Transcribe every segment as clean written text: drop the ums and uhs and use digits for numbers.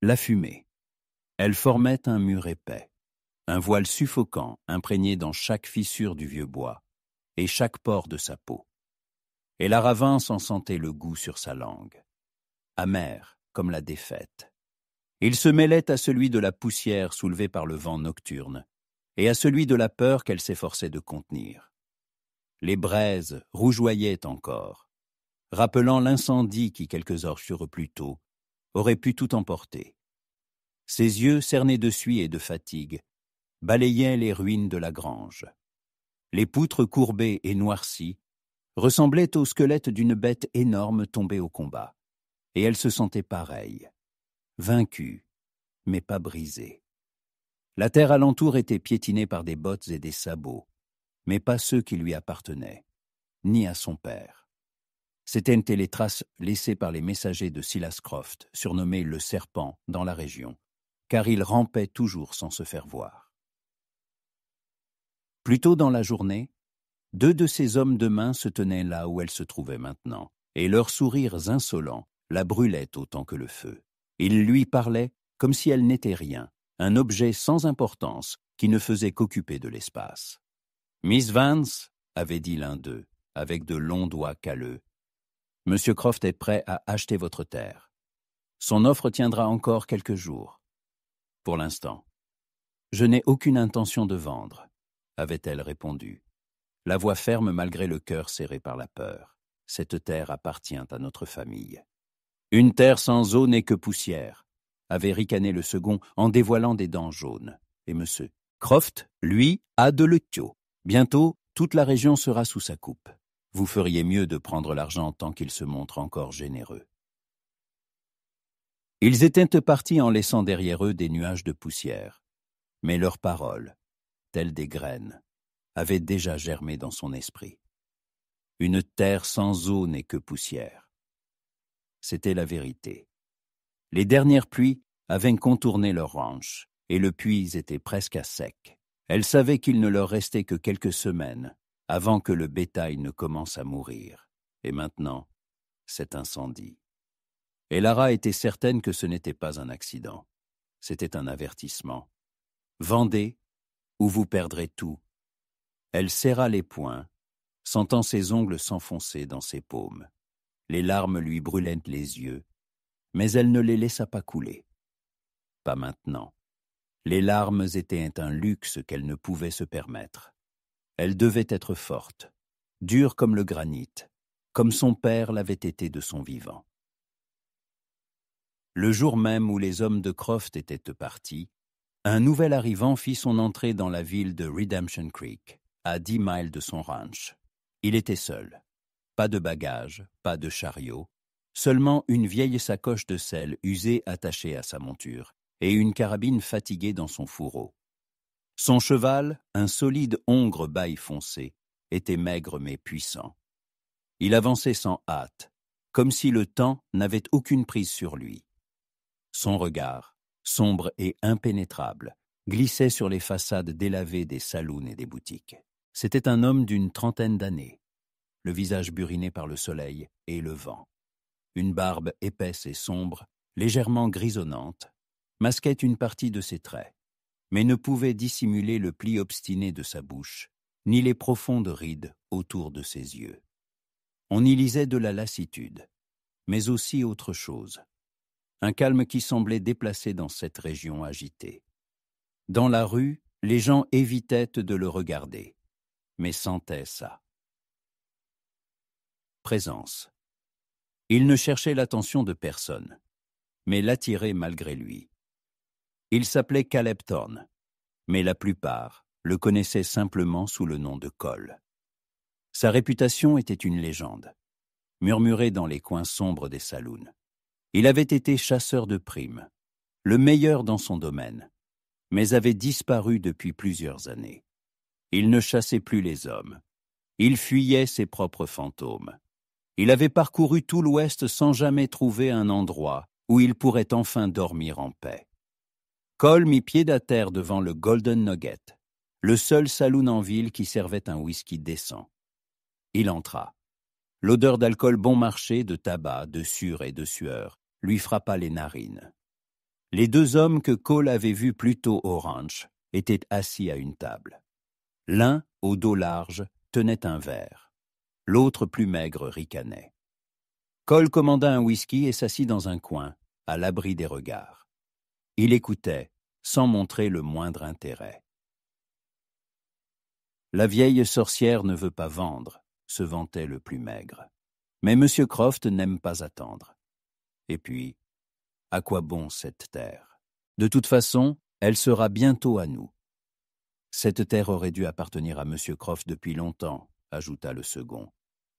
La fumée. Elle formait un mur épais, un voile suffocant imprégné dans chaque fissure du vieux bois et chaque pore de sa peau. Et la Ravin en sentait le goût sur sa langue, amer comme la défaite. Il se mêlait à celui de la poussière soulevée par le vent nocturne et à celui de la peur qu'elle s'efforçait de contenir. Les braises rougeoyaient encore, rappelant l'incendie qui, quelques heures plus tôt, aurait pu tout emporter. Ses yeux, cernés de suie et de fatigue, balayaient les ruines de la grange. Les poutres courbées et noircies ressemblaient au squelette d'une bête énorme tombée au combat, et elle se sentait pareille, vaincue, mais pas brisée. La terre alentour était piétinée par des bottes et des sabots, mais pas ceux qui lui appartenaient, ni à son père. C'étaient les traces laissées par les messagers de Silas Croft, surnommé le Serpent dans la région, car il rampait toujours sans se faire voir. Plus tôt dans la journée, 2 de ces hommes de main se tenaient là où elle se trouvait maintenant, et leurs sourires insolents la brûlaient autant que le feu. Ils lui parlaient comme si elle n'était rien, un objet sans importance qui ne faisait qu'occuper de l'espace. « Miss Vance, » avait dit l'un d'eux, avec de longs doigts calleux, « Monsieur Croft est prêt à acheter votre terre. Son offre tiendra encore quelques jours. Pour l'instant. Je n'ai aucune intention de vendre, » avait-elle répondu, la voix ferme malgré le cœur serré par la peur. Cette terre appartient à notre famille. Une terre sans eau n'est que poussière, avait ricané le second en dévoilant des dents jaunes. Et monsieur Croft, lui, a de l'eutio. Bientôt, toute la région sera sous sa coupe. Vous feriez mieux de prendre l'argent tant qu'il se montre encore généreux. Ils étaient partis en laissant derrière eux des nuages de poussière, mais leurs paroles, telles des graines, avaient déjà germé dans son esprit. Une terre sans eau n'est que poussière. C'était la vérité. Les dernières pluies avaient contourné leur ranch, et le puits était presque à sec. Elle savait qu'il ne leur restait que quelques semaines avant que le bétail ne commence à mourir. Et maintenant, cet incendie. Et Lara était certaine que ce n'était pas un accident. C'était un avertissement. Vendez, ou vous perdrez tout. Elle serra les poings, sentant ses ongles s'enfoncer dans ses paumes. Les larmes lui brûlaient les yeux, mais elle ne les laissa pas couler. Pas maintenant. Les larmes étaient un luxe qu'elle ne pouvait se permettre. Elle devait être forte, dure comme le granit, comme son père l'avait été de son vivant. Le jour même où les hommes de Croft étaient partis, un nouvel arrivant fit son entrée dans la ville de Redemption Creek, à 10 miles de son ranch. Il était seul. Pas de bagages, pas de chariot, seulement une vieille sacoche de sel usée attachée à sa monture et une carabine fatiguée dans son fourreau. Son cheval, un solide hongre baille foncé, était maigre mais puissant. Il avançait sans hâte, comme si le temps n'avait aucune prise sur lui. Son regard, sombre et impénétrable, glissait sur les façades délavées des saloons et des boutiques. C'était un homme d'une 30aine d'années, le visage buriné par le soleil et le vent. Une barbe épaisse et sombre, légèrement grisonnante, masquait une partie de ses traits, mais ne pouvait dissimuler le pli obstiné de sa bouche, ni les profondes rides autour de ses yeux. On y lisait de la lassitude, mais aussi autre chose. Un calme qui semblait déplacé dans cette région agitée. Dans la rue, les gens évitaient de le regarder, mais sentaient ça. Présence. Il ne cherchait l'attention de personne, mais l'attirait malgré lui. Il s'appelait Caleb Thorne, mais la plupart le connaissaient simplement sous le nom de Cole. Sa réputation était une légende, murmurée dans les coins sombres des saloons. Il avait été chasseur de primes, le meilleur dans son domaine, mais avait disparu depuis plusieurs années. Il ne chassait plus les hommes. Il fuyait ses propres fantômes. Il avait parcouru tout l'Ouest sans jamais trouver un endroit où il pourrait enfin dormir en paix. Cole mit pied à terre devant le Golden Nugget, le seul saloon en ville qui servait un whisky décent. Il entra. L'odeur d'alcool bon marché, de tabac, de sueur et de sueur lui frappa les narines. Les deux hommes que Cole avait vus plus tôt au ranch étaient assis à une table. L'un, au dos large, tenait un verre. L'autre, plus maigre, ricanait. Cole commanda un whisky et s'assit dans un coin, à l'abri des regards. Il écoutait, sans montrer le moindre intérêt. La vieille sorcière ne veut pas vendre, se vantait le plus maigre. Mais M. Croft n'aime pas attendre. Et puis, à quoi bon cette terre? De toute façon, elle sera bientôt à nous. Cette terre aurait dû appartenir à M. Croft depuis longtemps, ajouta le second.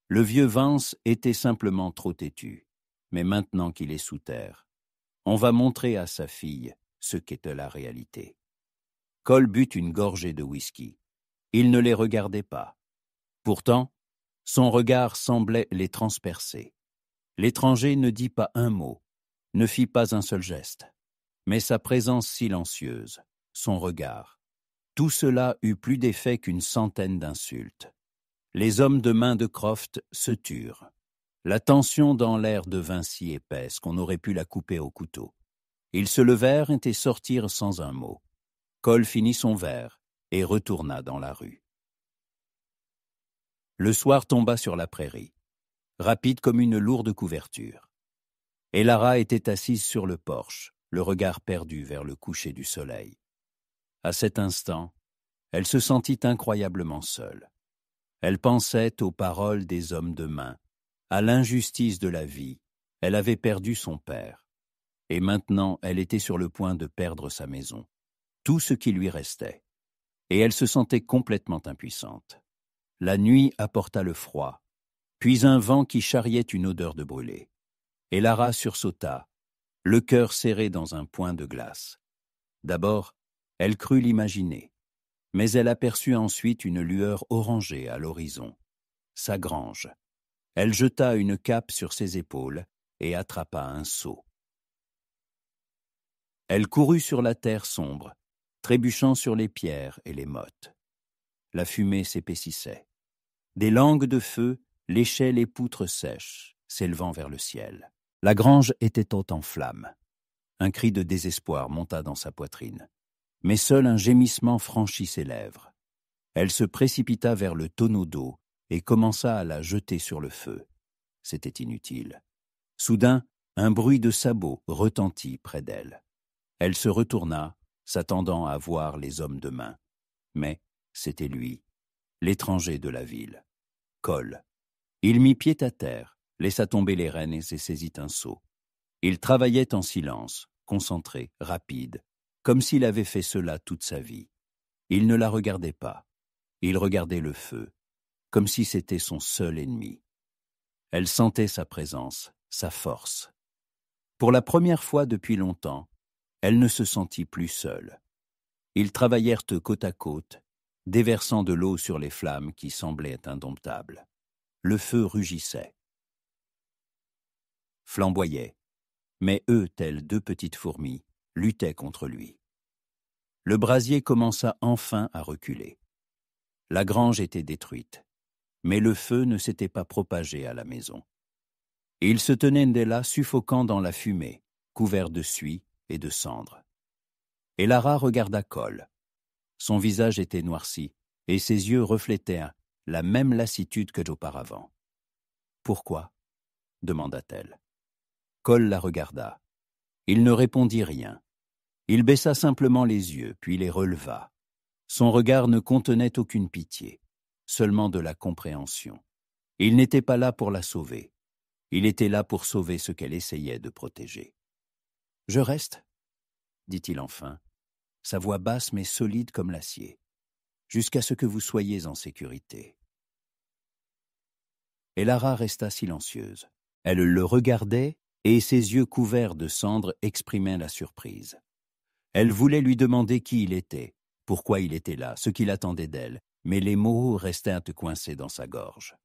Le vieux Vance était simplement trop têtu. Mais maintenant qu'il est sous terre, on va montrer à sa fille ce qu'était la réalité. Cole but une gorgée de whisky. Il ne les regardait pas. Pourtant, son regard semblait les transpercer. L'étranger ne dit pas un mot, ne fit pas un seul geste. Mais sa présence silencieuse, son regard, tout cela eut plus d'effet qu'une centaine d'insultes. Les hommes de main de Croft se turent. La tension dans l'air devint si épaisse qu'on aurait pu la couper au couteau. Ils se levèrent et sortirent sans un mot. Cole finit son verre et retourna dans la rue. Le soir tomba sur la prairie, rapide comme une lourde couverture. Et Lara était assise sur le porche, le regard perdu vers le coucher du soleil. À cet instant, elle se sentit incroyablement seule. Elle pensait aux paroles des hommes de main, à l'injustice de la vie. Elle avait perdu son père. Et maintenant, elle était sur le point de perdre sa maison, tout ce qui lui restait. Et elle se sentait complètement impuissante. La nuit apporta le froid, puis un vent qui charriait une odeur de brûlé. Et Lara sursauta, le cœur serré dans un point de glace. D'abord, elle crut l'imaginer, mais elle aperçut ensuite une lueur orangée à l'horizon. Sa grange. Elle jeta une cape sur ses épaules et attrapa un seau. Elle courut sur la terre sombre, trébuchant sur les pierres et les mottes. La fumée s'épaississait. Des langues de feu léchaient les poutres sèches, s'élevant vers le ciel. La grange était haute en flammes. Un cri de désespoir monta dans sa poitrine. Mais seul un gémissement franchit ses lèvres. Elle se précipita vers le tonneau d'eau et commença à la jeter sur le feu. C'était inutile. Soudain, un bruit de sabots retentit près d'elle. Elle se retourna, s'attendant à voir les hommes de main. Mais c'était lui, l'étranger de la ville. Cole. Il mit pied à terre, laissa tomber les rênes et saisit un seau. Il travaillait en silence, concentré, rapide, comme s'il avait fait cela toute sa vie. Il ne la regardait pas. Il regardait le feu, comme si c'était son seul ennemi. Elle sentait sa présence, sa force. Pour la première fois depuis longtemps, elle ne se sentit plus seule. Ils travaillèrent côte à côte, déversant de l'eau sur les flammes qui semblaient indomptables. Le feu rugissait, flamboyait, mais eux, tels deux petites fourmis, luttaient contre lui. Le brasier commença enfin à reculer. La grange était détruite, mais le feu ne s'était pas propagé à la maison. Il se tenait dès là, suffocant dans la fumée, couvert de suie et de cendres. Et Lara regarda Cole. Son visage était noirci, et ses yeux reflétaient la même lassitude que d'auparavant. « Pourquoi » demanda-t-elle. Cole la regarda. Il ne répondit rien. Il baissa simplement les yeux, puis les releva. Son regard ne contenait aucune pitié, seulement de la compréhension. Il n'était pas là pour la sauver. Il était là pour sauver ce qu'elle essayait de protéger. « Je reste » dit-il enfin, sa voix basse mais solide comme l'acier, « jusqu'à ce que vous soyez en sécurité. » Et Lara resta silencieuse. Elle le regardait et ses yeux couverts de cendres exprimaient la surprise. Elle voulait lui demander qui il était, pourquoi il était là, ce qu'il attendait d'elle, mais les mots restaient coincés dans sa gorge.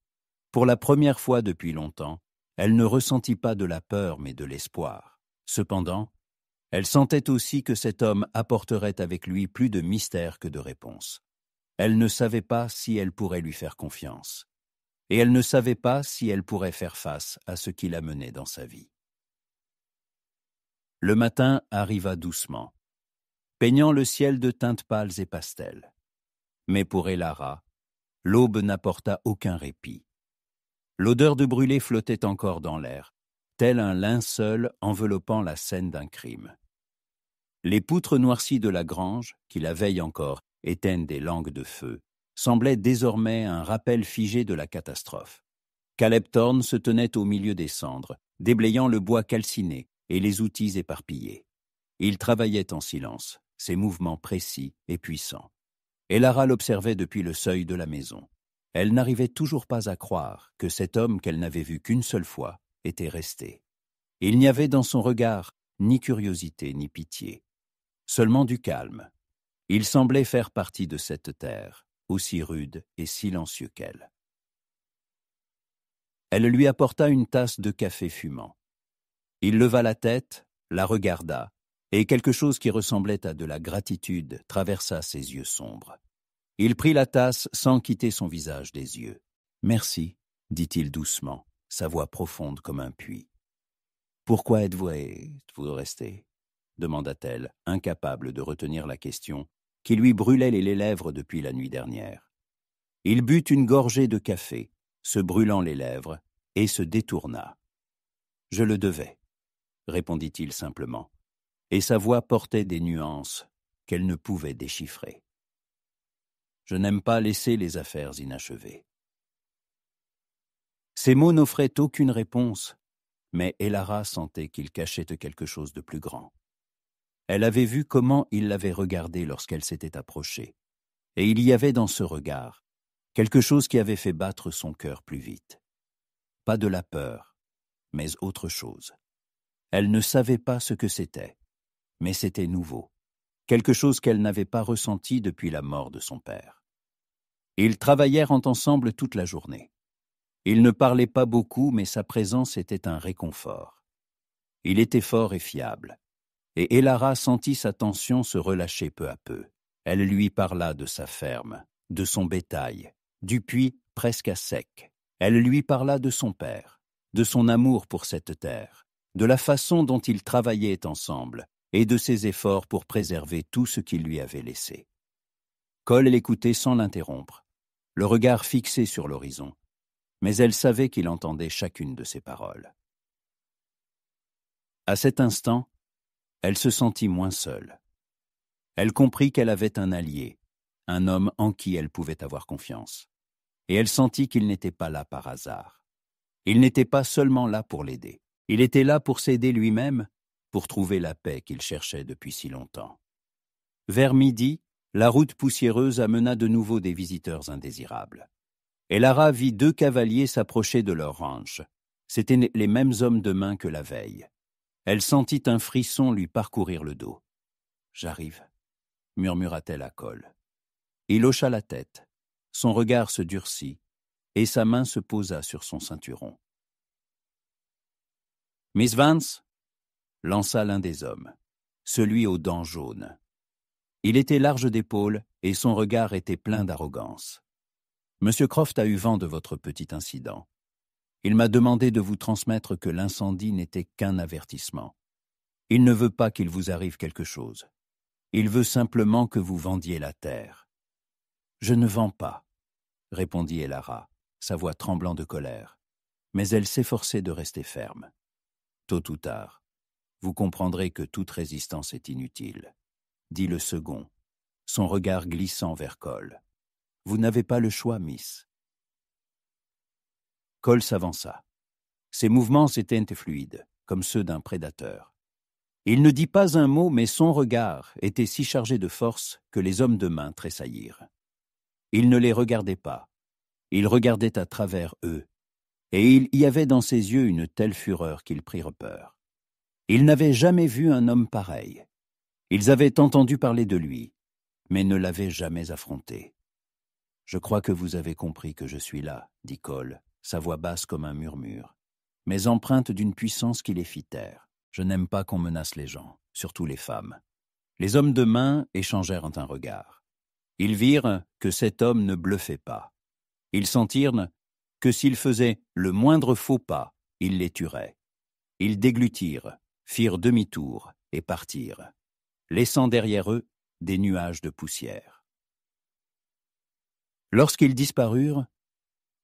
Pour la première fois depuis longtemps, elle ne ressentit pas de la peur mais de l'espoir. Cependant, elle sentait aussi que cet homme apporterait avec lui plus de mystère que de réponses. Elle ne savait pas si elle pourrait lui faire confiance. Et elle ne savait pas si elle pourrait faire face à ce qui la menait dans sa vie. Le matin arriva doucement, peignant le ciel de teintes pâles et pastels. Mais pour Elara, l'aube n'apporta aucun répit. L'odeur de brûlé flottait encore dans l'air, tel un linceul enveloppant la scène d'un crime. Les poutres noircies de la grange, qui la veille encore éteignent des langues de feu, semblaient désormais un rappel figé de la catastrophe. Caleb Thorne se tenait au milieu des cendres, déblayant le bois calciné et les outils éparpillés. Il travaillait en silence, ses mouvements précis et puissants. Elara l'observait depuis le seuil de la maison. Elle n'arrivait toujours pas à croire que cet homme qu'elle n'avait vu qu'une seule fois était resté. Il n'y avait dans son regard ni curiosité ni pitié, seulement du calme. Il semblait faire partie de cette terre, aussi rude et silencieux qu'elle. Elle lui apporta une tasse de café fumant. Il leva la tête, la regarda, et quelque chose qui ressemblait à de la gratitude traversa ses yeux sombres. Il prit la tasse sans quitter son visage des yeux. « Merci », dit-il doucement, sa voix profonde comme un puits. « Pourquoi êtes-vous resté ?» demanda-t-elle, incapable de retenir la question qui lui brûlait les lèvres depuis la nuit dernière. Il but une gorgée de café, se brûlant les lèvres, et se détourna. « Je le devais », répondit-il simplement, et sa voix portait des nuances qu'elle ne pouvait déchiffrer. « Je n'aime pas laisser les affaires inachevées. » Ces mots n'offraient aucune réponse, mais Elara sentait qu'il cachait quelque chose de plus grand. Elle avait vu comment il l'avait regardée lorsqu'elle s'était approchée, et il y avait dans ce regard quelque chose qui avait fait battre son cœur plus vite. Pas de la peur, mais autre chose. Elle ne savait pas ce que c'était, mais c'était nouveau, quelque chose qu'elle n'avait pas ressenti depuis la mort de son père. Ils travaillèrent ensemble toute la journée. Il ne parlait pas beaucoup, mais sa présence était un réconfort. Il était fort et fiable, et Elara sentit sa tension se relâcher peu à peu. Elle lui parla de sa ferme, de son bétail, du puits presque à sec. Elle lui parla de son père, de son amour pour cette terre, de la façon dont ils travaillaient ensemble et de ses efforts pour préserver tout ce qu'il lui avait laissé. Cole l'écoutait sans l'interrompre, le regard fixé sur l'horizon, mais elle savait qu'il entendait chacune de ses paroles. À cet instant, elle se sentit moins seule. Elle comprit qu'elle avait un allié, un homme en qui elle pouvait avoir confiance. Et elle sentit qu'il n'était pas là par hasard. Il n'était pas seulement là pour l'aider. Il était là pour s'aider lui-même, pour trouver la paix qu'il cherchait depuis si longtemps. Vers midi, la route poussiéreuse amena de nouveau des visiteurs indésirables. Elara vit 2 cavaliers s'approcher de leur ranch. C'étaient les mêmes hommes de main que la veille. Elle sentit un frisson lui parcourir le dos. « J'arrive », murmura-t-elle à Cole. Il hocha la tête, son regard se durcit, et sa main se posa sur son ceinturon. « Miss Vance » lança l'un des hommes, celui aux dents jaunes. Il était large d'épaules et son regard était plein d'arrogance. « Monsieur Croft a eu vent de votre petit incident. Il m'a demandé de vous transmettre que l'incendie n'était qu'un avertissement. Il ne veut pas qu'il vous arrive quelque chose. Il veut simplement que vous vendiez la terre. »« Je ne vends pas, » répondit Elara, sa voix tremblant de colère, mais elle s'efforçait de rester ferme. « Tôt ou tard, vous comprendrez que toute résistance est inutile, » dit le second, son regard glissant vers Cole. « Vous n'avez pas le choix, Miss. » Cole s'avança. Ses mouvements étaient fluides, comme ceux d'un prédateur. Il ne dit pas un mot, mais son regard était si chargé de force que les hommes de main tressaillirent. Il ne les regardait pas. Il regardait à travers eux, et il y avait dans ses yeux une telle fureur qu'ils prirent peur. Ils n'avaient jamais vu un homme pareil. Ils avaient entendu parler de lui, mais ne l'avaient jamais affronté. « Je crois que vous avez compris que je suis là, » dit Cole, sa voix basse comme un murmure, mais empreinte d'une puissance qui les fit taire. « Je n'aime pas qu'on menace les gens, surtout les femmes. » Les hommes de main échangèrent un regard. Ils virent que cet homme ne bluffait pas. Ils sentirent que s'il faisait le moindre faux pas, il les tuerait. Ils déglutirent, firent demi-tour et partirent, laissant derrière eux des nuages de poussière. Lorsqu'ils disparurent,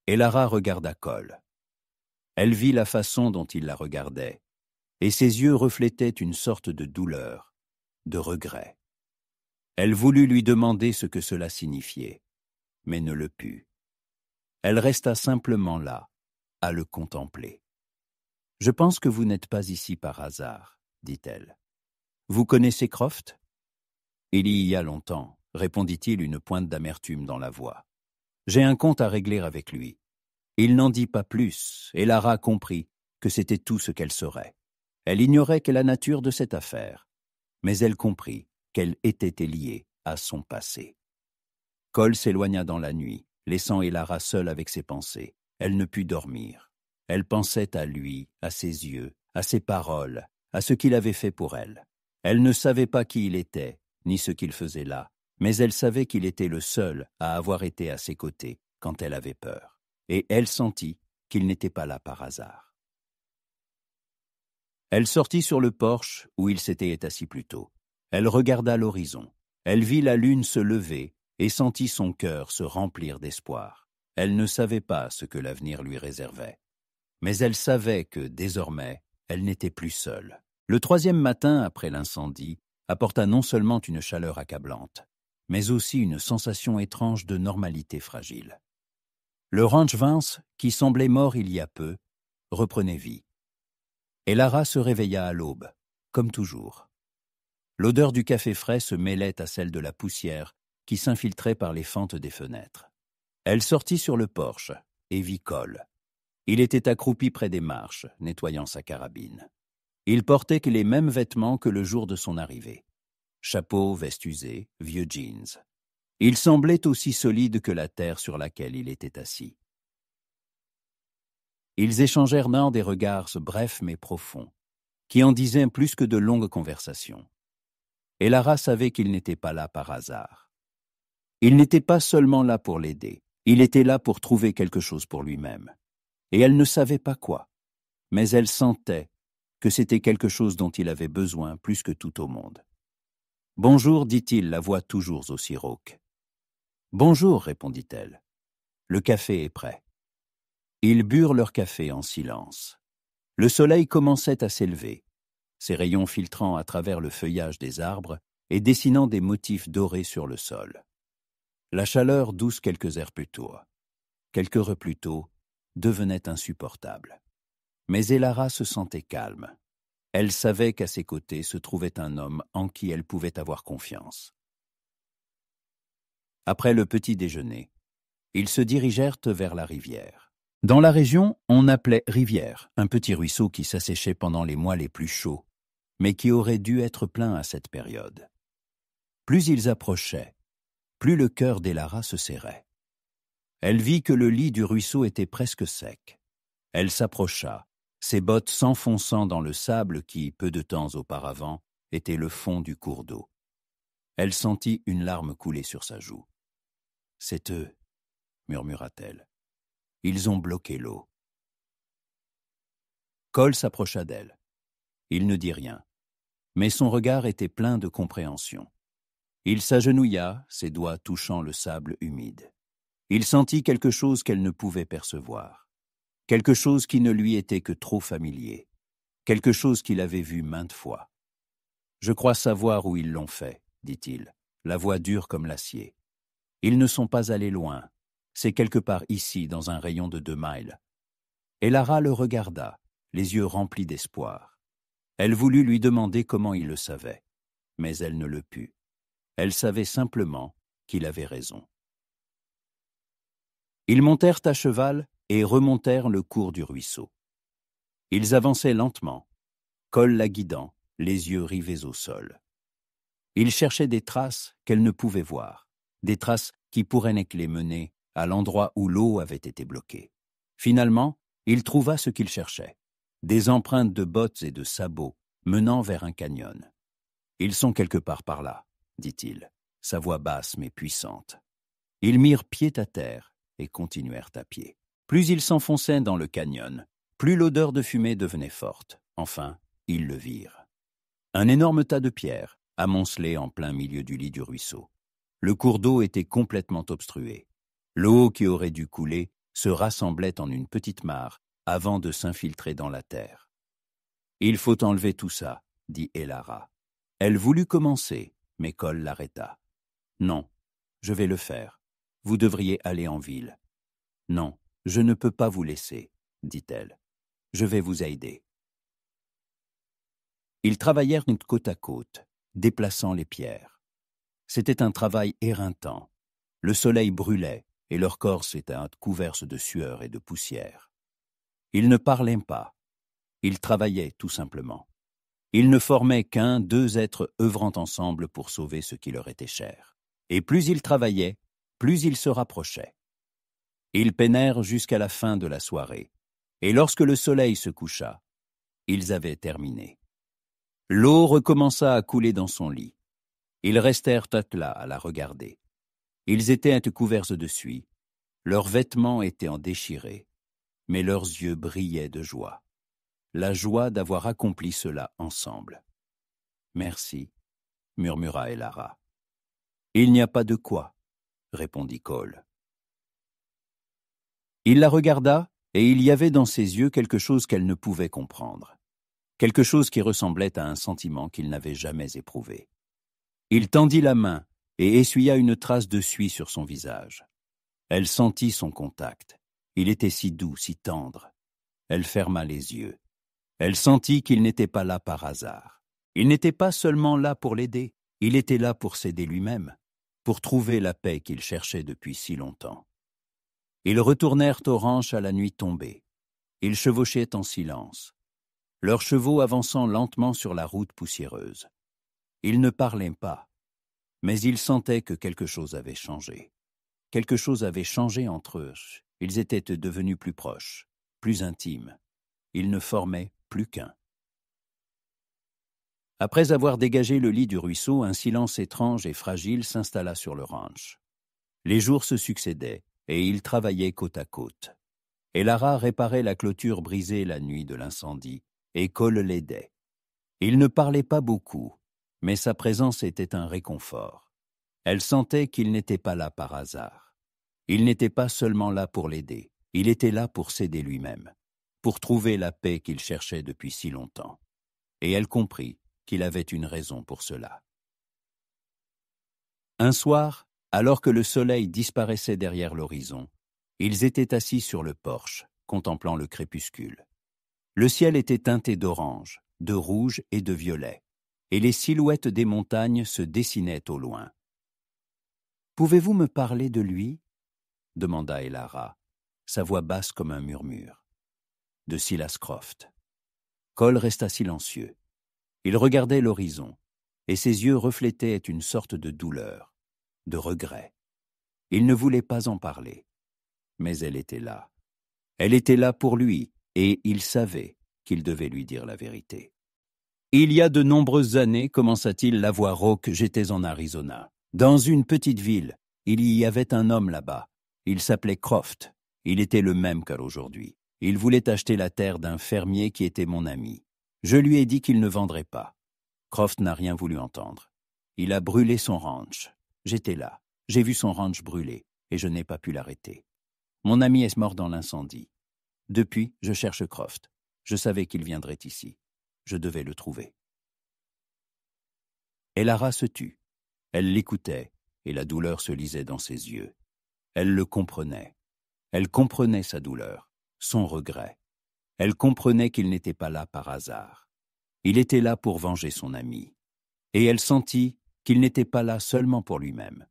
Elara regarda Cole. Elle vit la façon dont il la regardait, et ses yeux reflétaient une sorte de douleur, de regret. Elle voulut lui demander ce que cela signifiait, mais ne le put. Elle resta simplement là, à le contempler. « Je pense que vous n'êtes pas ici par hasard, » dit-elle. « Vous connaissez Croft ?»« Il y a longtemps, » répondit-il, une pointe d'amertume dans la voix. « J'ai un compte à régler avec lui. » Il n'en dit pas plus, et Lara comprit que c'était tout ce qu'elle saurait. Elle ignorait quelle la nature de cette affaire, mais elle comprit qu'elle était liée à son passé. Cole s'éloigna dans la nuit, laissant Elara seule avec ses pensées. Elle ne put dormir. Elle pensait à lui, à ses yeux, à ses paroles, à ce qu'il avait fait pour elle. Elle ne savait pas qui il était, ni ce qu'il faisait là, mais elle savait qu'il était le seul à avoir été à ses côtés quand elle avait peur. Et elle sentit qu'il n'était pas là par hasard. Elle sortit sur le porche où il s'était assis plus tôt. Elle regarda l'horizon. Elle vit la lune se lever et sentit son cœur se remplir d'espoir. Elle ne savait pas ce que l'avenir lui réservait. Mais elle savait que, désormais, elle n'était plus seule. Le 3e matin après l'incendie apporta non seulement une chaleur accablante, mais aussi une sensation étrange de normalité fragile. Le ranch Vince, qui semblait mort il y a peu, reprenait vie. Et Lara se réveilla à l'aube, comme toujours. L'odeur du café frais se mêlait à celle de la poussière qui s'infiltrait par les fentes des fenêtres. Elle sortit sur le porche et vit Cole. Il était accroupi près des marches, nettoyant sa carabine. Il portait les mêmes vêtements que le jour de son arrivée. Chapeau, veste usée, vieux jeans. Il semblait aussi solide que la terre sur laquelle il était assis. Ils échangèrent des regards brefs mais profonds, qui en disaient plus que de longues conversations. Et Lara savait qu'il n'était pas là par hasard. Il n'était pas seulement là pour l'aider, il était là pour trouver quelque chose pour lui-même. Et elle ne savait pas quoi, mais elle sentait que c'était quelque chose dont il avait besoin plus que tout au monde. « Bonjour », dit-il, la voix toujours aussi rauque. « Bonjour », répondit-elle. « Le café est prêt. » Ils burent leur café en silence. Le soleil commençait à s'élever, ses rayons filtrant à travers le feuillage des arbres et dessinant des motifs dorés sur le sol. La chaleur douce quelques heures plus tôt, devenait insupportable. Mais Elara se sentait calme. Elle savait qu'à ses côtés se trouvait un homme en qui elle pouvait avoir confiance. Après le petit déjeuner, ils se dirigèrent vers la rivière. Dans la région, on appelait rivière un petit ruisseau qui s'asséchait pendant les mois les plus chauds, mais qui aurait dû être plein à cette période. Plus ils approchaient, plus le cœur d'Elara se serrait. Elle vit que le lit du ruisseau était presque sec. Elle s'approcha, ses bottes s'enfonçant dans le sable qui, peu de temps auparavant, était le fond du cours d'eau. Elle sentit une larme couler sur sa joue. « C'est eux », murmura-t-elle. « Ils ont bloqué l'eau. » Cole s'approcha d'elle. Il ne dit rien, mais son regard était plein de compréhension. Il s'agenouilla, ses doigts touchant le sable humide. Il sentit quelque chose qu'elle ne pouvait percevoir, quelque chose qui ne lui était que trop familier, quelque chose qu'il avait vu maintes fois. « Je crois savoir où ils l'ont fait, » dit-il, la voix dure comme l'acier. « Ils ne sont pas allés loin, c'est quelque part ici, dans un rayon de 2 miles. » Et Lara le regarda, les yeux remplis d'espoir. Elle voulut lui demander comment il le savait, mais elle ne le put. Elle savait simplement qu'il avait raison. Ils montèrent à cheval et remontèrent le cours du ruisseau. Ils avançaient lentement, Cole la guidant, les yeux rivés au sol. Ils cherchaient des traces qu'elle ne pouvait voir, des traces qui pourraient les mener à l'endroit où l'eau avait été bloquée. Finalement, il trouva ce qu'il cherchait, des empreintes de bottes et de sabots menant vers un canyon. « Ils sont quelque part par là, » dit-il, sa voix basse mais puissante. Ils mirent pied à terre et continuèrent à pied. Plus ils s'enfonçaient dans le canyon, plus l'odeur de fumée devenait forte. Enfin, ils le virent. Un énorme tas de pierres, amoncelé en plein milieu du lit du ruisseau. Le cours d'eau était complètement obstrué. L'eau qui aurait dû couler se rassemblait en une petite mare avant de s'infiltrer dans la terre. « Il faut enlever tout ça, » dit Elara. Elle voulut commencer, mais Cole l'arrêta. « Non, je vais le faire. Vous devriez aller en ville. »« Non, je ne peux pas vous laisser, » dit-elle. « Je vais vous aider. » Ils travaillèrent côte à côte, déplaçant les pierres. C'était un travail éreintant. Le soleil brûlait et leurs corps étaient couverts de sueur et de poussière. Ils ne parlaient pas. Ils travaillaient tout simplement. Ils ne formaient deux êtres œuvrant ensemble pour sauver ce qui leur était cher. Et plus ils travaillaient, plus ils se rapprochaient. Ils peinèrent jusqu'à la fin de la soirée, et lorsque le soleil se coucha, ils avaient terminé. L'eau recommença à couler dans son lit. Ils restèrent là à la regarder. Ils étaient couverts de suie, leurs vêtements étaient déchirés, mais leurs yeux brillaient de joie. La joie d'avoir accompli cela ensemble. « Merci, » murmura Elara. « Il n'y a pas de quoi, » répondit Cole. Il la regarda, et il y avait dans ses yeux quelque chose qu'elle ne pouvait comprendre. Quelque chose qui ressemblait à un sentiment qu'il n'avait jamais éprouvé. Il tendit la main et essuya une trace de suie sur son visage. Elle sentit son contact. Il était si doux, si tendre. Elle ferma les yeux. Elle sentit qu'il n'était pas là par hasard. Il n'était pas seulement là pour l'aider, il était là pour s'aider lui-même, pour trouver la paix qu'il cherchait depuis si longtemps. Ils retournèrent au ranch à la nuit tombée. Ils chevauchaient en silence, leurs chevaux avançant lentement sur la route poussiéreuse. Ils ne parlaient pas, mais ils sentaient que quelque chose avait changé. Quelque chose avait changé entre eux. Ils étaient devenus plus proches, plus intimes. Ils ne formaient plus qu'un. Après avoir dégagé le lit du ruisseau, un silence étrange et fragile s'installa sur le ranch. Les jours se succédaient, et ils travaillaient côte à côte. Elara réparait la clôture brisée la nuit de l'incendie, et Cole l'aidait. Il ne parlait pas beaucoup, mais sa présence était un réconfort. Elle sentait qu'il n'était pas là par hasard. Il n'était pas seulement là pour l'aider, il était là pour s'aider lui-même, pour trouver la paix qu'il cherchait depuis si longtemps. Et elle comprit qu'il avait une raison pour cela. Un soir, alors que le soleil disparaissait derrière l'horizon, ils étaient assis sur le porche, contemplant le crépuscule. Le ciel était teinté d'orange, de rouge et de violet, et les silhouettes des montagnes se dessinaient au loin. « Pouvez-vous me parler de lui ?» demanda Elara, sa voix basse comme un murmure. « De Silas Croft. » Cole resta silencieux. Il regardait l'horizon, et ses yeux reflétaient une sorte de douleur, de regret. Il ne voulait pas en parler, mais elle était là. Elle était là pour lui, et il savait qu'il devait lui dire la vérité. « Il y a de nombreuses années, commença-t-il la voix rauque, j'étais en Arizona. Dans une petite ville, il y avait un homme là-bas. Il s'appelait Croft. Il était le même qu'aujourd'hui. Il voulait acheter la terre d'un fermier qui était mon ami. Je lui ai dit qu'il ne vendrait pas. Croft n'a rien voulu entendre. Il a brûlé son ranch. J'étais là. J'ai vu son ranch brûler, et je n'ai pas pu l'arrêter. Mon ami est mort dans l'incendie. Depuis, je cherche Croft. Je savais qu'il viendrait ici. Je devais le trouver. » Elara se tut. Elle l'écoutait, et la douleur se lisait dans ses yeux. Elle le comprenait. Elle comprenait sa douleur, son regret. Elle comprenait qu'il n'était pas là par hasard. Il était là pour venger son ami. Et elle sentit qu'il n'était pas là seulement pour lui-même.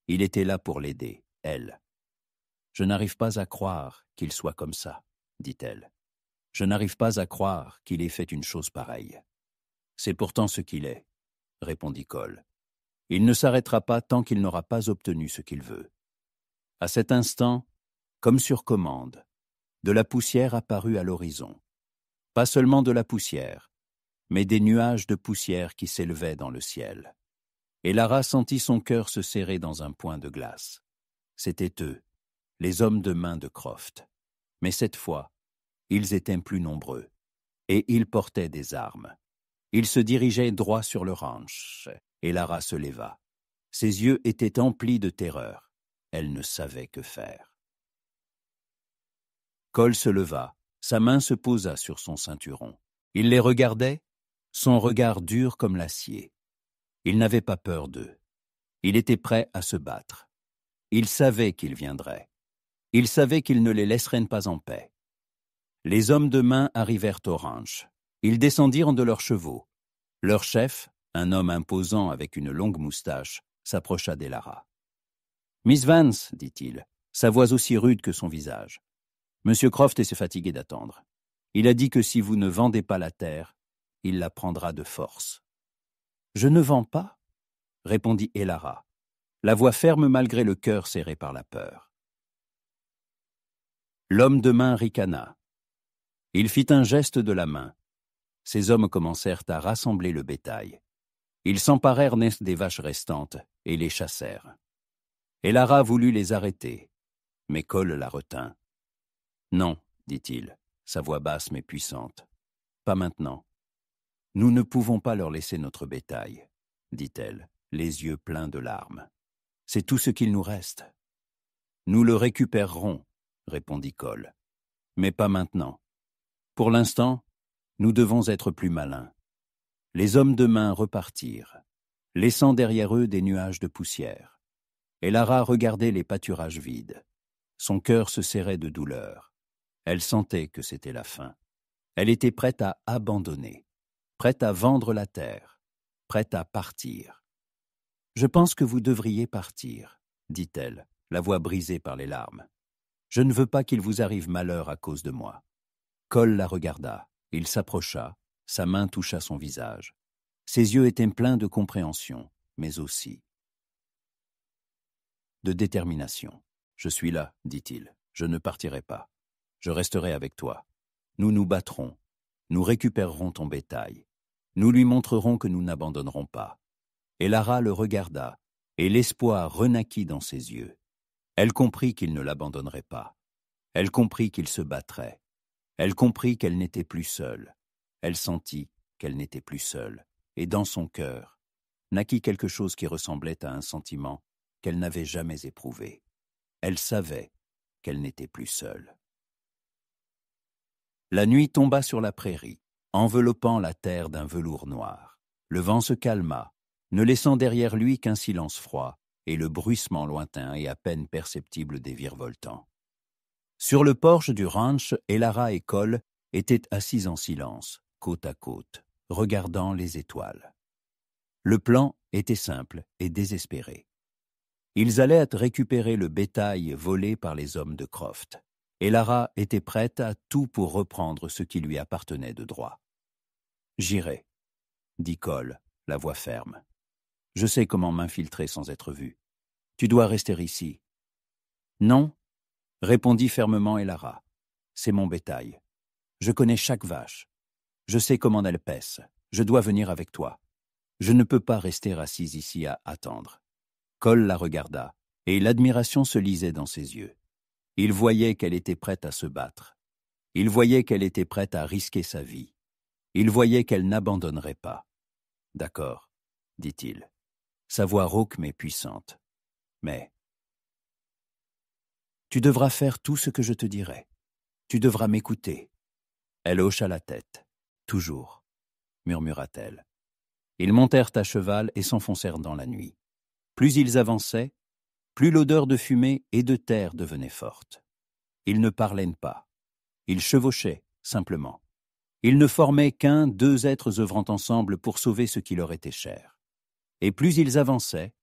Il était là pour l'aider, elle. « Je n'arrive pas à croire qu'il soit comme ça, » dit-elle. « Je n'arrive pas à croire qu'il ait fait une chose pareille. »« C'est pourtant ce qu'il est, » répondit Cole. « Il ne s'arrêtera pas tant qu'il n'aura pas obtenu ce qu'il veut. » À cet instant, comme sur commande, de la poussière apparut à l'horizon. Pas seulement de la poussière, mais des nuages de poussière qui s'élevaient dans le ciel. Et Lara sentit son cœur se serrer dans un point de glace. C'étaient eux, les hommes de main de Croft. Mais cette fois, ils étaient plus nombreux, et ils portaient des armes. Il se dirigeait droit sur le ranch, et Lara se leva. Ses yeux étaient emplis de terreur. Elle ne savait que faire. Cole se leva, sa main se posa sur son ceinturon. Il les regardait, son regard dur comme l'acier. Il n'avait pas peur d'eux. Il était prêt à se battre. Il savait qu'ils viendraient. Il savait qu'ils ne les laisseraient pas en paix. Les hommes de main arrivèrent au ranch. Ils descendirent de leurs chevaux. Leur chef, un homme imposant avec une longue moustache, s'approcha d'Elara. « Miss Vance, dit-il, sa voix aussi rude que son visage. Monsieur Croft s'est fatigué d'attendre. Il a dit que si vous ne vendez pas la terre, il la prendra de force. »« Je ne vends pas ?» répondit Elara, la voix ferme malgré le cœur serré par la peur. L'homme de main ricana. Il fit un geste de la main. Ces hommes commencèrent à rassembler le bétail. Ils s'emparèrent des vaches restantes et les chassèrent. Elara voulut les arrêter, mais Cole la retint. « Non, dit-il, sa voix basse mais puissante. Pas maintenant. Nous ne pouvons pas leur laisser notre bétail, dit-elle, les yeux pleins de larmes. C'est tout ce qu'il nous reste. Nous le récupérerons, répondit Cole. Mais pas maintenant. Pour l'instant, nous devons être plus malins. Les hommes de main repartirent, laissant derrière eux des nuages de poussière. Et Lara regardait les pâturages vides. Son cœur se serrait de douleur. Elle sentait que c'était la fin. Elle était prête à abandonner, prête à vendre la terre, prête à partir. « Je pense que vous devriez partir, » dit-elle, la voix brisée par les larmes. « Je ne veux pas qu'il vous arrive malheur à cause de moi. » Cole la regarda. Il s'approcha, sa main toucha son visage. Ses yeux étaient pleins de compréhension, mais aussi de détermination. « Je suis là, dit-il. Je ne partirai pas. Je resterai avec toi. Nous nous battrons. Nous récupérerons ton bétail. Nous lui montrerons que nous n'abandonnerons pas. » Et Lara le regarda, et l'espoir renaquit dans ses yeux. Elle comprit qu'il ne l'abandonnerait pas. Elle comprit qu'il se battrait. Elle comprit qu'elle n'était plus seule. Elle sentit qu'elle n'était plus seule. Et dans son cœur, naquit quelque chose qui ressemblait à un sentiment qu'elle n'avait jamais éprouvé. Elle savait qu'elle n'était plus seule. La nuit tomba sur la prairie, enveloppant la terre d'un velours noir. Le vent se calma, ne laissant derrière lui qu'un silence froid et le bruissement lointain et à peine perceptible des virevoltants. Sur le porche du ranch, Elara et Cole étaient assis en silence, côte à côte, regardant les étoiles. Le plan était simple et désespéré. Ils allaient récupérer le bétail volé par les hommes de Croft. Elara était prête à tout pour reprendre ce qui lui appartenait de droit. « J'irai, » dit Cole, la voix ferme. « Je sais comment m'infiltrer sans être vu. Tu dois rester ici. »« Non, » répondit fermement Elara. « C'est mon bétail. Je connais chaque vache. Je sais comment elle paisse. Je dois venir avec toi. Je ne peux pas rester assise ici à attendre. » Cole la regarda, et l'admiration se lisait dans ses yeux. Il voyait qu'elle était prête à se battre. Il voyait qu'elle était prête à risquer sa vie. Il voyait qu'elle n'abandonnerait pas. « D'accord, » dit-il, sa voix rauque mais puissante. « Mais tu devras faire tout ce que je te dirai. Tu devras m'écouter. » Elle hocha la tête. « Toujours, » murmura-t-elle. Ils montèrent à cheval et s'enfoncèrent dans la nuit. Plus ils avançaient, plus l'odeur de fumée et de terre devenait forte. Ils ne parlaient pas. Ils chevauchaient, simplement. Ils ne formaient deux êtres œuvrant ensemble pour sauver ce qui leur était cher. Et plus ils avançaient,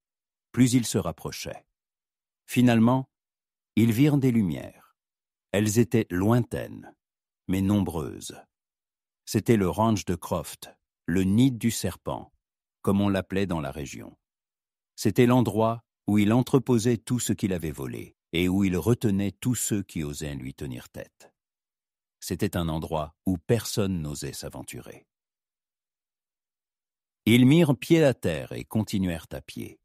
plus ils se rapprochaient. Finalement, ils virent des lumières. Elles étaient lointaines, mais nombreuses. C'était le ranch de Croft, le nid du serpent, comme on l'appelait dans la région. C'était l'endroit où il entreposait tout ce qu'il avait volé et où il retenait tous ceux qui osaient lui tenir tête. C'était un endroit où personne n'osait s'aventurer. Ils mirent pied à terre et continuèrent à pied.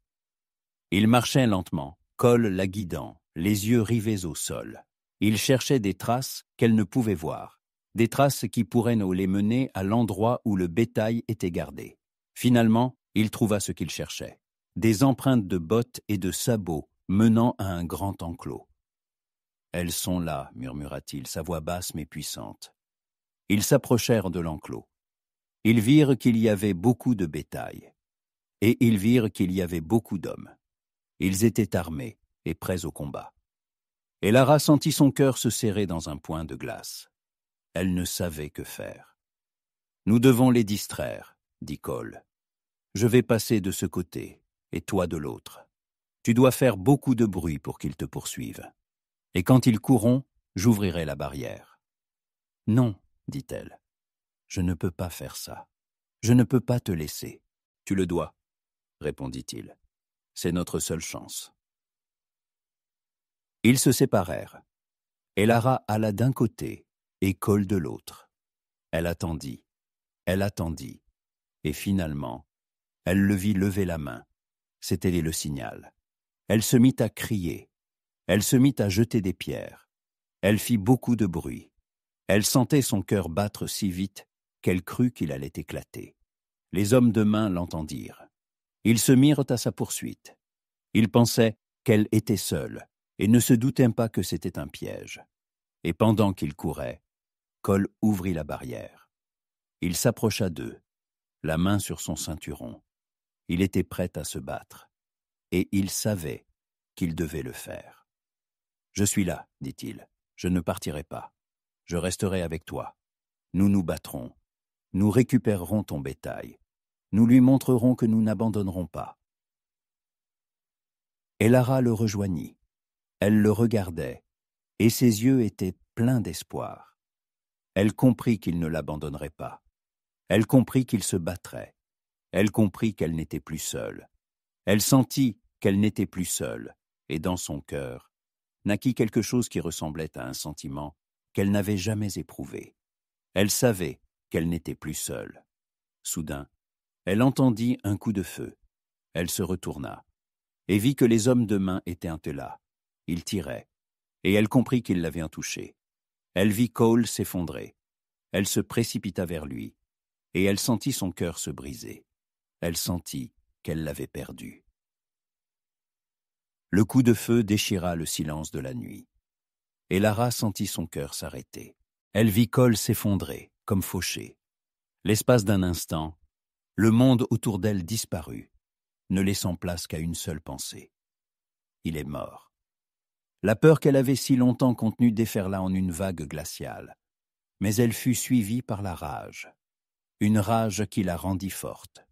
Ils marchaient lentement, Cole la guidant, les yeux rivés au sol. Ils cherchaient des traces qu'elle ne pouvait voir, des traces qui pourraient les mener à l'endroit où le bétail était gardé. Finalement, il trouva ce qu'il cherchait, des empreintes de bottes et de sabots menant à un grand enclos. « Elles sont là, murmura-t-il, sa voix basse mais puissante. » Ils s'approchèrent de l'enclos. Ils virent qu'il y avait beaucoup de bétail, et ils virent qu'il y avait beaucoup d'hommes. Ils étaient armés et prêts au combat. Et Lara sentit son cœur se serrer dans un point de glace. Elle ne savait que faire. « Nous devons les distraire, » dit Cole. « Je vais passer de ce côté, et toi de l'autre. Tu dois faire beaucoup de bruit pour qu'ils te poursuivent. Et quand ils courront, j'ouvrirai la barrière. »« Non, » dit-elle. « Je ne peux pas faire ça. Je ne peux pas te laisser. »« Tu le dois, » répondit-il. « C'est notre seule chance. » Ils se séparèrent. Et Lara alla d'un côté et Cole de l'autre. Elle attendit, et finalement, elle le vit lever la main. C'était le signal. Elle se mit à crier. Elle se mit à jeter des pierres. Elle fit beaucoup de bruit. Elle sentait son cœur battre si vite qu'elle crut qu'il allait éclater. Les hommes de main l'entendirent. Ils se mirent à sa poursuite. Ils pensaient qu'elle était seule et ne se doutaient pas que c'était un piège. Et pendant qu'il courait, Cole ouvrit la barrière. Il s'approcha d'eux, la main sur son ceinturon. Il était prêt à se battre, et il savait qu'il devait le faire. « Je suis là, dit-il, je ne partirai pas. Je resterai avec toi. Nous nous battrons. Nous récupérerons ton bétail. Nous lui montrerons que nous n'abandonnerons pas. » Et Lara le rejoignit. Elle le regardait, et ses yeux étaient pleins d'espoir. Elle comprit qu'il ne l'abandonnerait pas. Elle comprit qu'il se battrait. Elle comprit qu'elle n'était plus seule. Elle sentit qu'elle n'était plus seule, et dans son cœur, naquit quelque chose qui ressemblait à un sentiment qu'elle n'avait jamais éprouvé. Elle savait qu'elle n'était plus seule. Soudain, elle entendit un coup de feu. Elle se retourna, et vit que les hommes de main étaient là. Ils tiraient, et elle comprit qu'ils l'avaient touché. Elle vit Cole s'effondrer. Elle se précipita vers lui, et elle sentit son cœur se briser. Elle sentit qu'elle l'avait perdu. Le coup de feu déchira le silence de la nuit, et Lara sentit son cœur s'arrêter. Elle vit Cole s'effondrer, comme fauché. L'espace d'un instant, le monde autour d'elle disparut, ne laissant place qu'à une seule pensée. Il est mort. La peur qu'elle avait si longtemps contenue déferla en une vague glaciale, mais elle fut suivie par la rage, une rage qui la rendit forte.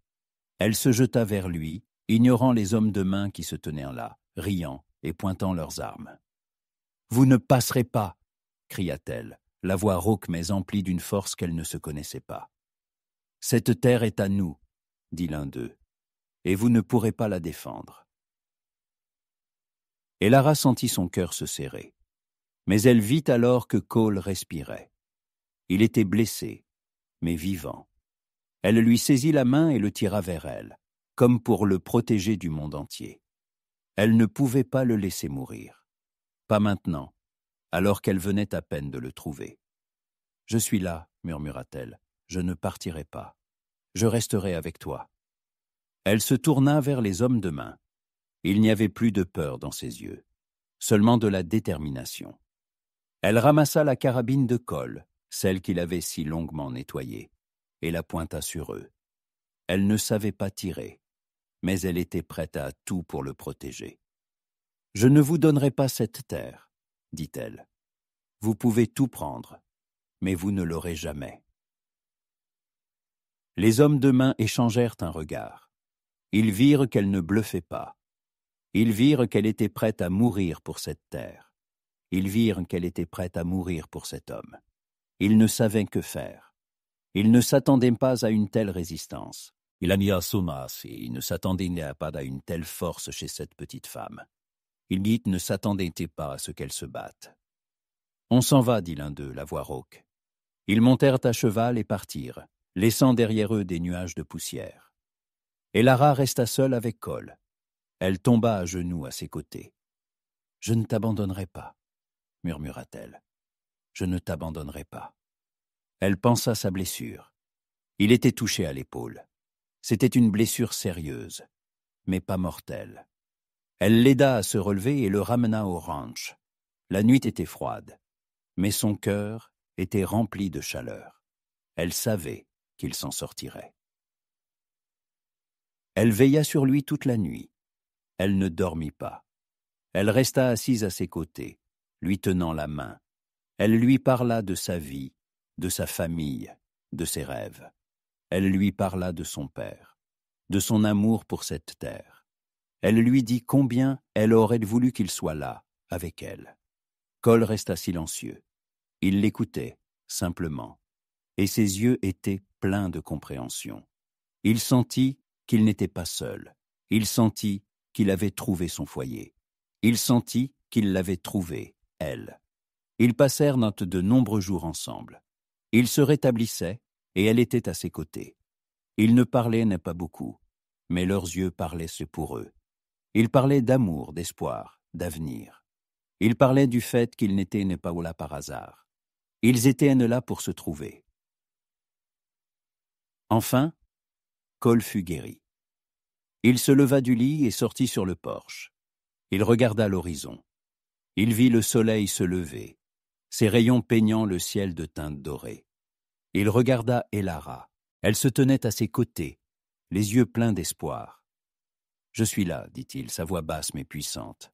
Elle se jeta vers lui, ignorant les hommes de main qui se tenaient là, riant et pointant leurs armes. « Vous ne passerez pas !» cria-t-elle, la voix rauque mais emplie d'une force qu'elle ne se connaissait pas. « Cette terre est à nous, » dit l'un d'eux, « et vous ne pourrez pas la défendre. » Et Lara sentit son cœur se serrer. Mais elle vit alors que Cole respirait. Il était blessé, mais vivant. Elle lui saisit la main et le tira vers elle, comme pour le protéger du monde entier. Elle ne pouvait pas le laisser mourir. Pas maintenant, alors qu'elle venait à peine de le trouver. « Je suis là, » murmura-t-elle, « je ne partirai pas. Je resterai avec toi. » Elle se tourna vers les hommes de main. Il n'y avait plus de peur dans ses yeux, seulement de la détermination. Elle ramassa la carabine de Cole, celle qu'il avait si longuement nettoyée, et la pointa sur eux. Elle ne savait pas tirer, mais elle était prête à tout pour le protéger. « Je ne vous donnerai pas cette terre, » dit-elle. « Vous pouvez tout prendre, mais vous ne l'aurez jamais. » Les hommes de main échangèrent un regard. Ils virent qu'elle ne bluffait pas. Ils virent qu'elle était prête à mourir pour cette terre. Ils virent qu'elle était prête à mourir pour cet homme. Ils ne savaient que faire. Ils ne s'attendaient pas à une telle résistance. Ils ne s'attendaient pas à une telle force chez cette petite femme. Ils ne s'attendaient pas à ce qu'elle se batte. « On s'en va, » dit l'un d'eux, la voix rauque. Ils montèrent à cheval et partirent, laissant derrière eux des nuages de poussière. Et Lara resta seule avec Cole. Elle tomba à genoux à ses côtés. « Je ne t'abandonnerai pas, » murmura-t-elle. « Je ne t'abandonnerai pas. » Elle pansa sa blessure. Il était touché à l'épaule. C'était une blessure sérieuse, mais pas mortelle. Elle l'aida à se relever et le ramena au ranch. La nuit était froide, mais son cœur était rempli de chaleur. Elle savait qu'il s'en sortirait. Elle veilla sur lui toute la nuit. Elle ne dormit pas. Elle resta assise à ses côtés, lui tenant la main. Elle lui parla de sa vie, de sa famille, de ses rêves. Elle lui parla de son père, de son amour pour cette terre. Elle lui dit combien elle aurait voulu qu'il soit là, avec elle. Cole resta silencieux. Il l'écoutait, simplement, et ses yeux étaient pleins de compréhension. Il sentit qu'il n'était pas seul. Il sentit qu'il avait trouvé son foyer. Il sentit qu'il l'avait trouvée, elle. Ils passèrent de nombreux jours ensemble. Il se rétablissait et elle était à ses côtés. Ils ne parlaient pas beaucoup, mais leurs yeux parlaient pour eux. Ils parlaient d'amour, d'espoir, d'avenir. Ils parlaient du fait qu'ils n'étaient pas là par hasard. Ils étaient là pour se trouver. Enfin, Cole fut guéri. Il se leva du lit et sortit sur le porche. Il regarda l'horizon. Il vit le soleil se lever, ses rayons peignant le ciel de teinte dorée. Il regarda Elara. Elle se tenait à ses côtés, les yeux pleins d'espoir. « Je suis là, dit-il, sa voix basse mais puissante. »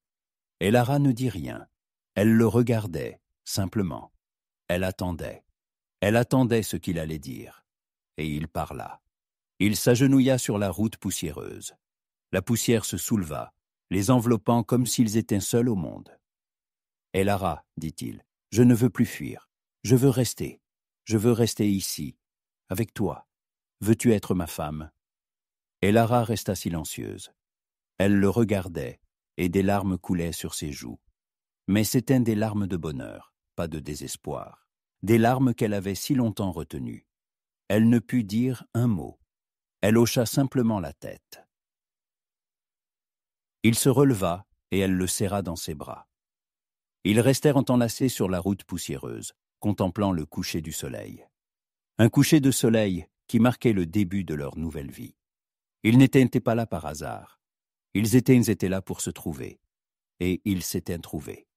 Elara ne dit rien. Elle le regardait, simplement. Elle attendait. Elle attendait ce qu'il allait dire. Et il parla. Il s'agenouilla sur la route poussiéreuse. La poussière se souleva, les enveloppant comme s'ils étaient seuls au monde. « Elara, dit-il, je ne veux plus fuir. Je veux rester. Je veux rester ici, avec toi. Veux-tu être ma femme ?» Elara resta silencieuse. Elle le regardait, et des larmes coulaient sur ses joues. Mais c'étaient des larmes de bonheur, pas de désespoir. Des larmes qu'elle avait si longtemps retenues. Elle ne put dire un mot. Elle hocha simplement la tête. Il se releva, et elle le serra dans ses bras. Ils restèrent enlacés sur la route poussiéreuse, contemplant le coucher du soleil. Un coucher de soleil qui marquait le début de leur nouvelle vie. Ils n'étaient pas là par hasard. Ils étaient là pour se trouver. Et ils s'étaient trouvés.